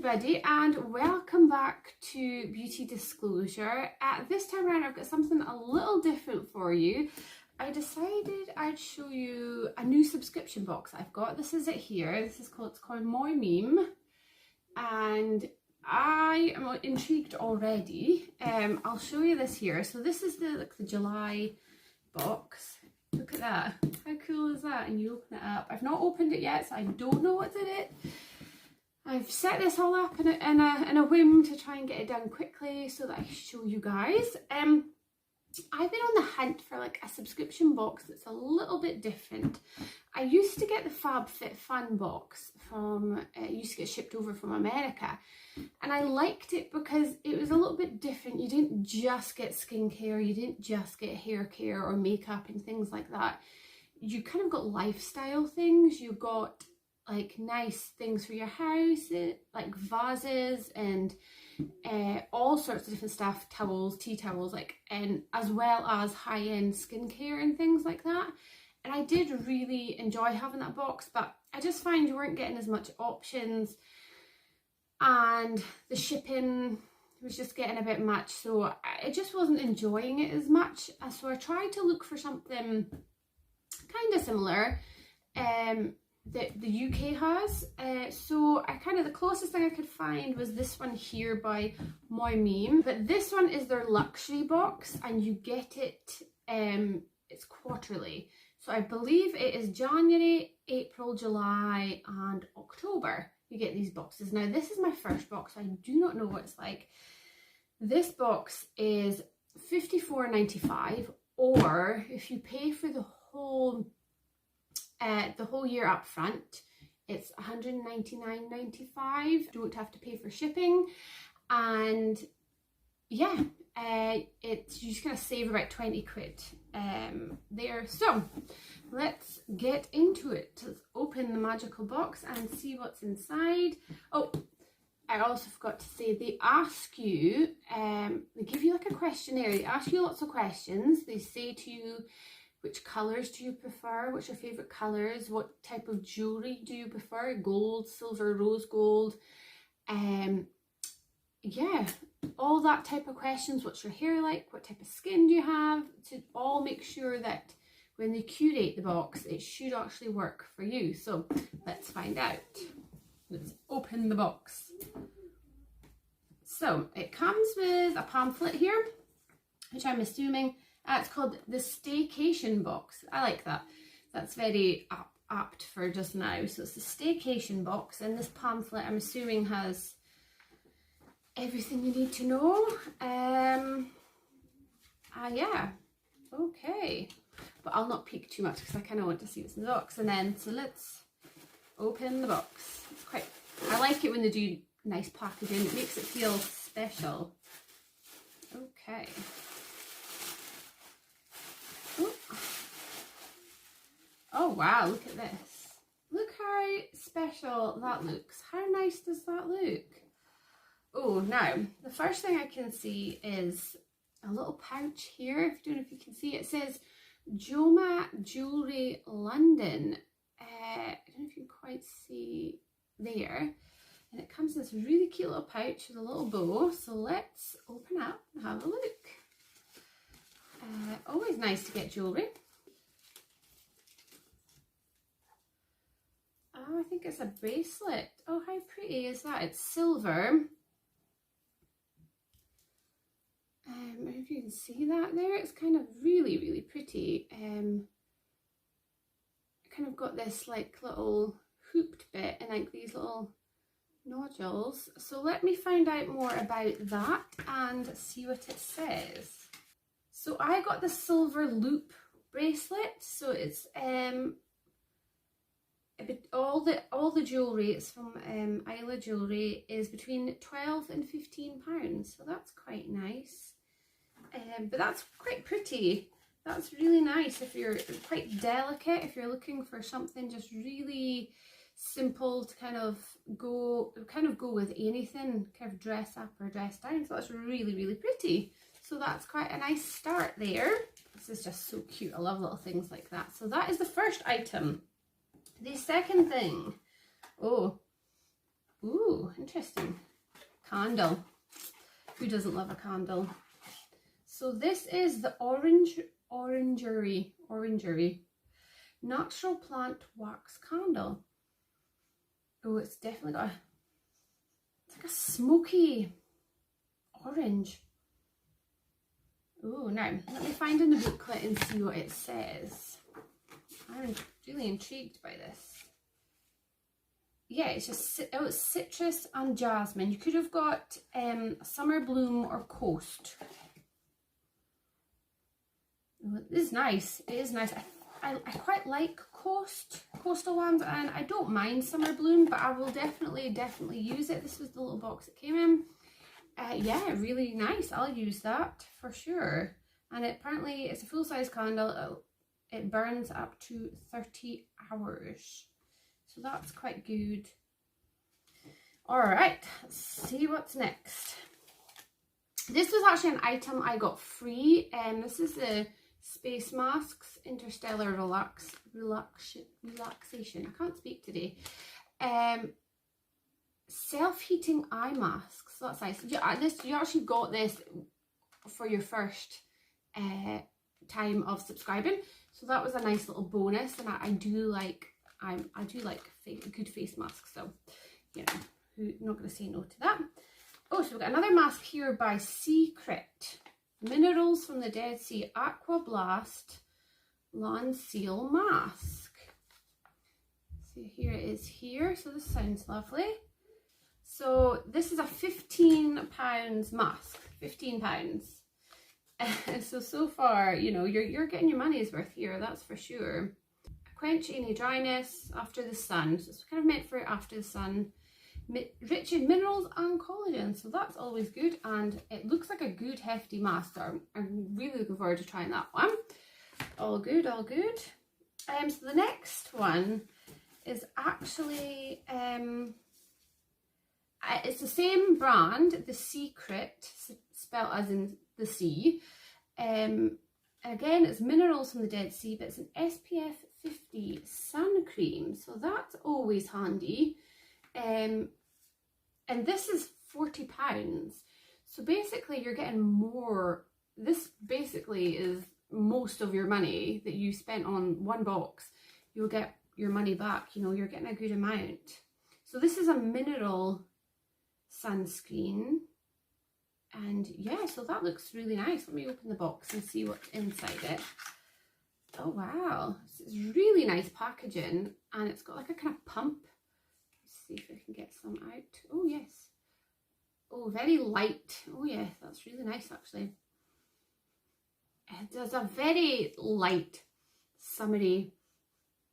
everybody, and welcome back to Beauty Disclosure. This time around I've got something a little different for you. I decided I'd show you a new subscription box I've got. This is it here. It's called Moi-meme, and I am intrigued already. I'll show you this here. So this is the July box. Look at that. How cool is that? And you open it up. I've not opened it yet, so I don't know what's in it. I've set this all up in a whim to try and get it done quickly so that I can show you guys. I've been on the hunt for like a subscription box that's a little bit different. I used to get the FabFitFun box from, it used to get shipped over from America, and I liked it because it was a little bit different. You didn't just get skincare, you didn't just get hair care or makeup and things like that. You kind of got lifestyle things. You got like nice things for your house, like vases and all sorts of different stuff, towels, tea towels, like, and as well as high-end skincare and things like that. And I did really enjoy having that box, but I just find you weren't getting as much options, and the shipping was just getting a bit much, so I just wasn't enjoying it as much. So I tried to look for something kind of similar that the UK has. So I the closest thing I could find was this one here by Moi-meme, but this one is their luxury box, and you get it, it's quarterly. So I believe it is January, April, July and October you get these boxes. Now this is my first box, so I do not know what it's like. This box is $54.95, or if you pay for the whole year up front, it's $199.95. Don't have to pay for shipping, and yeah, you just kind of save about 20 quid there. So let's get into it. Let's open the magical box and see what's inside. Oh, I also forgot to say, they ask you, they give you like a questionnaire. They ask you lots of questions. They say to you, which colours do you prefer? What's your favourite colours? What type of jewellery do you prefer? Gold, silver, rose gold? Yeah, all that type of questions. What's your hair like? What type of skin do you have? To all make sure that when they curate the box, it should actually work for you. So let's find out. Let's open the box. So it comes with a pamphlet here, which I'm assuming it's called the Staycation box. I like that. That's very apt for just now. So it's the Staycation box, and this pamphlet I'm assuming has everything you need to know. Yeah, okay. But I'll not peek too much because I kind of want to see what's in the box. And then, so let's open the box. It's quite, I like it when they do nice packaging. It makes it feel special. Okay. Oh wow, look at this. Look how special that looks. How nice does that look? Oh, now, the first thing I can see is a little pouch here. I don't know if you can see it. It says Joma Jewellery London. I don't know if you can quite see there. And it comes in this really cute little pouch with a little bow. So let's open up and have a look. Always nice to get jewellery. Oh, I think it's a bracelet. Oh, how pretty is that? It's silver. I don't know if you can see that there. It's kind of really, really pretty. I kind of got this like little hooped bit and like these little nodules. So let me find out more about that and see what it says. So I got the silver loop bracelet. So it's all the jewellery, it's from Isla Jewellery, is between £12 and £15. So that's quite nice. But that's quite pretty. That's really nice if you're quite delicate, if you're looking for something just really simple to kind of go with anything, kind of dress up or dress down. So that's really, really pretty. So that's quite a nice start there. This is just so cute. I love little things like that. So that is the first item. The second thing, oh, Ooh, interesting. Candle. Who doesn't love a candle? So this is the Orangery natural plant wax candle. Oh, it's definitely got it's like a smoky orange. Oh, now let me find in the booklet and see what it says. I'm really intrigued by this. Yeah, it's just, oh, it's citrus and jasmine. You could have got summer bloom or coast. Oh, it is nice. It is nice. I quite like coastal ones, and I don't mind summer bloom, but I will definitely use it. This was the little box it came in. Yeah, really nice. I'll use that for sure. And apparently it's a full-size candle. It burns up to 30 hours. So that's quite good. All right, let's see what's next. This was actually an item I got free. This is the Space Masks Interstellar Relaxation. I can't speak today. Self-heating eye masks. So that's nice. You actually got this for your first time of subscribing. So that was a nice little bonus, and I do like good face masks, so you know, I'm not going to say no to that. Oh, so we've got another mask here by Secret. Minerals from the Dead Sea Aqua Blast Lawn Seal Mask. So here it is here. So this sounds lovely. So this is a £15 mask. £15. So far, you know, you're getting your money's worth here, that's for sure. Quench any dryness after the sun. So it's kind of meant for after the sun. Rich in minerals and collagen, so that's always good, and it looks like a good hefty mask, so I'm really looking forward to trying that one. All good, all good. So the next one is actually it's the same brand, The Secret, spelled as in the sea. Again, it's minerals from the Dead Sea, but it's an SPF 50 sun cream, so that's always handy. And this is £40. So basically you're getting more. This basically is most of your money that you spent on one box. You'll get your money back, you know, you're getting a good amount. So this is a mineral sunscreen. And yeah, so that looks really nice. Let me open the box and see what's inside it. Oh wow, it's really nice packaging, and it's got like a kind of pump. See if I can get some out. Oh yes. Oh, very light. Oh yeah, that's really nice actually. It does a very light, summery,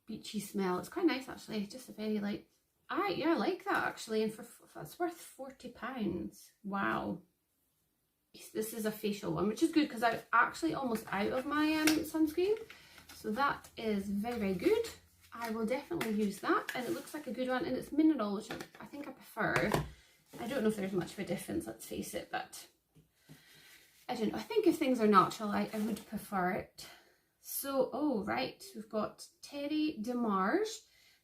beachy smell. It's quite nice actually. Just a very light. Yeah, I like that actually. And for it's worth £40. Wow. This is a facial one, which is good because I'm actually almost out of my sunscreen. So that is very, very good. I will definitely use that, and it looks like a good one, and it's mineral, which I think I prefer. I don't know if there's much of a difference, let's face it, but I don't know. I think if things are natural, I would prefer it. So, oh right, we've got Terre de Marge.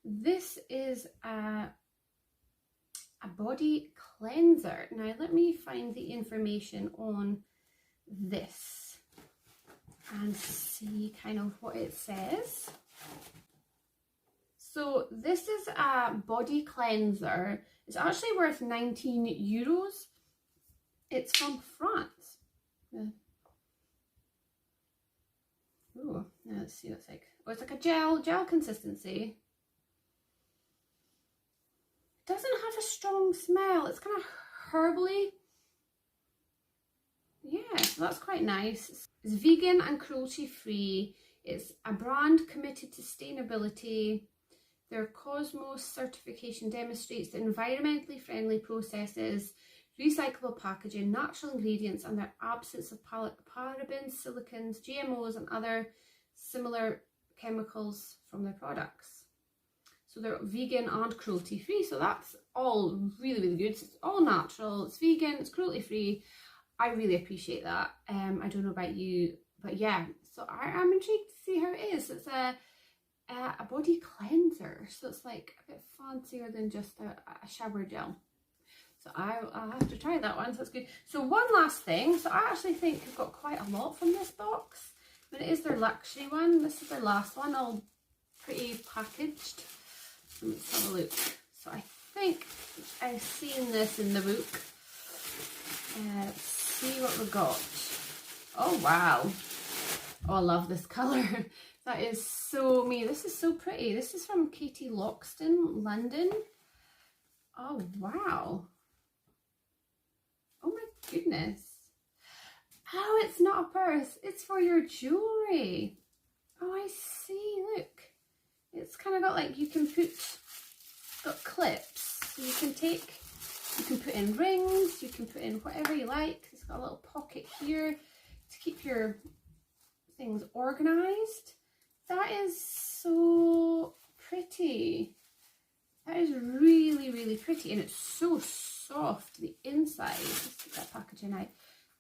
This is a body cleanser. Now let me find the information on this and see kind of what it says. So this is a body cleanser. It's actually worth €19. It's from France. Yeah. Ooh, let's see what it's like. Oh, it's like a gel consistency. It doesn't have a strong smell. It's kind of herbally. Yeah, so that's quite nice. It's vegan and cruelty free. It's a brand committed to sustainability. Their Cosmos certification demonstrates the environmentally friendly processes, recyclable packaging, natural ingredients, and their absence of parabens, silicons, GMOs, and other similar chemicals from their products. So they're vegan and cruelty free. So that's all really, really good. So it's all natural, it's vegan, it's cruelty free. I really appreciate that. I don't know about you, but yeah. So I'm intrigued to see how it is. It's a a body cleanser. So it's like a bit fancier than just a shower gel. So I'll have to try that one, so that's good. So one last thing, so I actually think I've got quite a lot from this box. But it is their luxury one. This is their last one, all pretty packaged. Let's have a look. So I think I've seen this in the book. Let's see what we got. Oh wow. Oh, I love this colour. That is so me. This is so pretty. This is from Katie Loxton, London. Oh wow. Oh my goodness. Oh, it's not a purse. It's for your jewellery. Oh, I see. Look. It's kind of got like, you can put, got clips. So you can put in rings. You can put in whatever you like. It's got a little pocket here to keep your things organised. That is so pretty. That is really, really pretty. And it's so soft, the inside. Let's take that packaging out.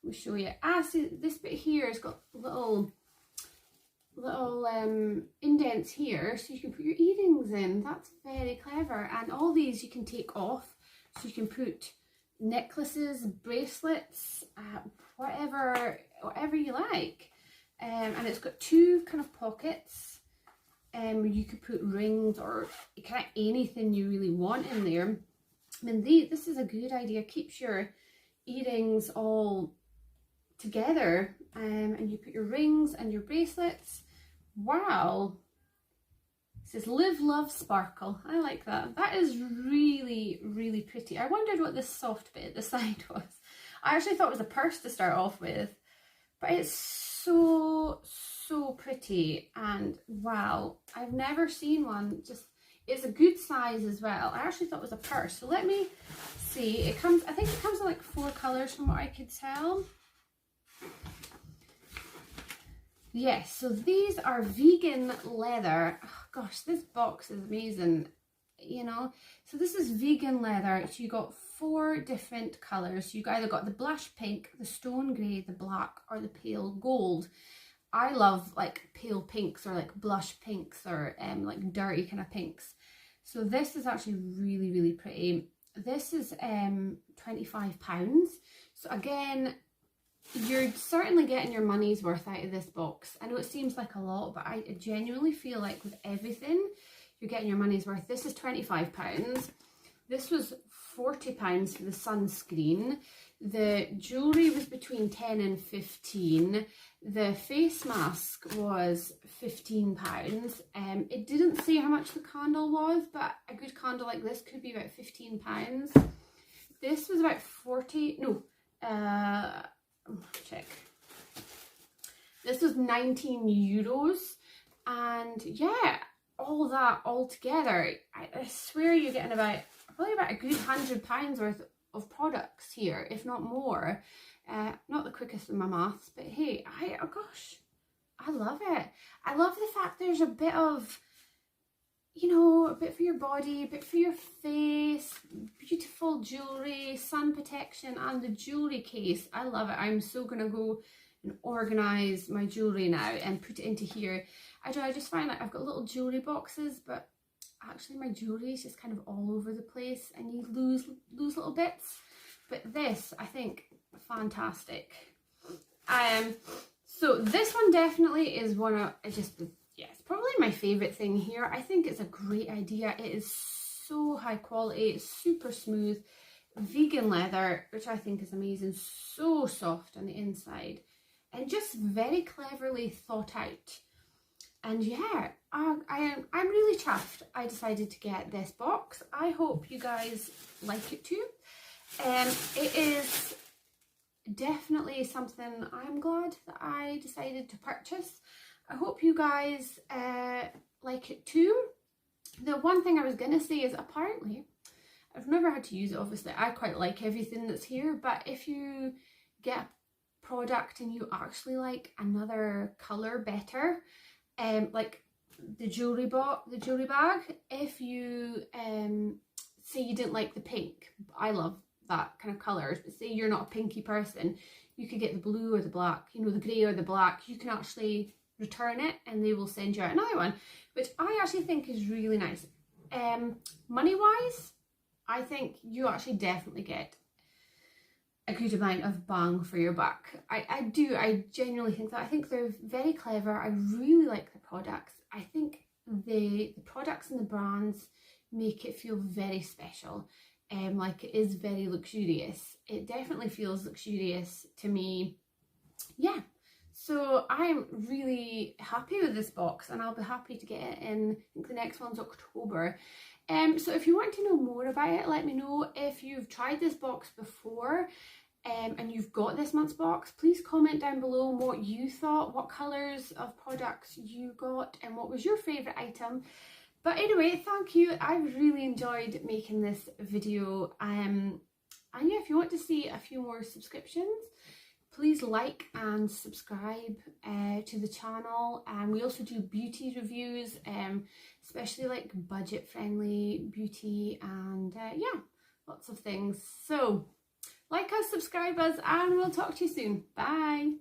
We'll show you. Ah, see, this bit here has got little indents here, so you can put your earrings in. That's very clever. And all these you can take off, so you can put necklaces, bracelets, whatever you like. And it's got two kind of pockets. You could put rings or kind of anything you really want in there. I mean, this is a good idea. Keeps your earrings all together, and you put your rings and your bracelets. Wow. It says live, love, sparkle. I like that. That is really, really pretty. I wondered what this soft bit at the side was. I actually thought it was a purse to start off with, but it's so pretty. And wow, I've never seen one. Just, it's a good size as well. I actually thought it was a purse. So let me see. I think it comes in like 4 colours from what I could tell. Yes, so these are vegan leather. Oh, gosh, this box is amazing, you know. So this is vegan leather. So you got 4 different colours. You either got the blush pink, the stone grey, the black, or the pale gold. I love like pale pinks or like blush pinks or like dirty kind of pinks. So this is actually really, really pretty. This is £25. So again, you're certainly getting your money's worth out of this box. I know it seems like a lot, but I genuinely feel like with everything, you're getting your money's worth. This is £25. This was £40 for the sunscreen. The jewellery was between 10 and 15. The face mask was £15. It didn't say how much the candle was, but a good candle like this could be about £15. This was about 40, no, check. This was €19. And yeah, all that all together, I swear you're getting probably about a good £100 worth of products here, if not more. Not the quickest in my maths, but hey, oh gosh, I love it. I love the fact there's a bit of, you know, a bit for your body, a bit for your face, beautiful jewellery, sun protection, and the jewellery case. I love it. I'm so gonna go and organise my jewellery now and put it into here. I just find like I've got little jewellery boxes, but actually my jewellery is just kind of all over the place and you lose little bits. But this, I think, fantastic. So this one definitely is one of, it's probably my favourite thing here. I think it's a great idea. It is so high quality, it's super smooth, vegan leather, which I think is amazing, so soft on the inside, and just very cleverly thought out. And yeah, I'm really chuffed I decided to get this box. I hope you guys like it too. It is definitely something I'm glad that I decided to purchase. I hope you guys like it too. The one thing I was going to say is, apparently, I've never had to use it, obviously. I quite like everything that's here, but if you get a product and you actually like another colour better, like the jewellery bag, if you say you didn't like the pink, I love that kind of colours, but say you're not a pinky person, you could get the blue or the black, you know, the grey or the black. You can actually return it and they will send you out another one, which I actually think is really nice. Money wise, I think you actually definitely get a good amount of bang for your buck. I genuinely think that. I think they're very clever. I really like the products. I think the products and the brands make it feel very special. Like it is very luxurious. It definitely feels luxurious to me. Yeah. So I'm really happy with this box, and I'll be happy to get it in. I think the next one's October. So if you want to know more about it, let me know. If you've tried this box before and you've got this month's box, please comment down below what you thought, what colours of products you got, and what was your favourite item. But anyway, thank you. I've really enjoyed making this video. And yeah, if you want to see a few more subscriptions, please like and subscribe to the channel. We also do beauty reviews, especially like budget friendly beauty, and yeah, lots of things. So like us, subscribe us, and we'll talk to you soon. Bye.